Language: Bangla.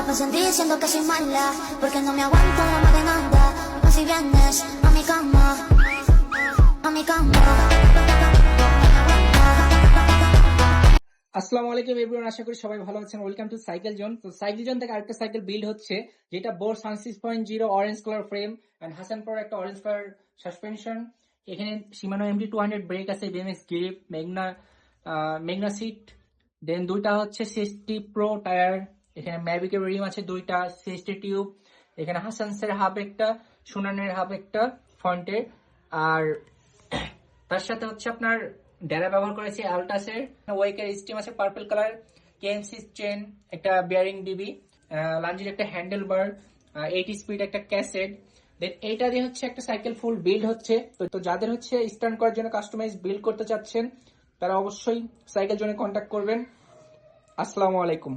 Me sentí diciendo que soy mala, porque no me aguanto la más demanda. No si vienes a mi cama, a mi cama. আসসালামু আলাইকুম এভরিওয়ান, আশা করি সবাই ভালো আছেন। Welcome to cycle zone. তো সাইকেল জোন থেকে আরেকটা সাইকেল বিল্ড হচ্ছে, যেটা বোর সান 6.0 অরেঞ্জ কালার ফ্রেম এন্ড হাসান প্রোর একটা অরেঞ্জ কালার সাসপেনশন। এখানে শিমানো MT200 ব্রেক আছে, BMX গ্রিপ, মেগনা সিট, দেন দুইটা হচ্ছে CST প্রো টায়ার। এখানে ম্যাভিকের রিম আছে দুইটা, CST টিউব। এখানে হাসানসের হাব একটা, সুনানের হাব একটা ফ্রন্টের। আর তার সাথে হচ্ছে আপনার ডেরা ব্যবহার করেছি আলটাসের। ওয়েকের স্টিম আছে পার্পল কালার, KMC চেন, একটা বিয়ারিং ডিবি, লাঞ্জির একটা হ্যান্ডেল বার, 80 স্পিড একটা ক্যাসেট। দেন এইটা দিয়ে হচ্ছে একটা সাইকেল ফুল বিল্ড হচ্ছে। তো যাদের হচ্ছে স্ট্যান্ড করার জন্য কাস্টমাইজ বিল্ড করতে চাচ্ছেন, তারা অবশ্যই সাইকেল জোনে কন্ট্যাক্ট করবেন। আসসালামু আলাইকুম।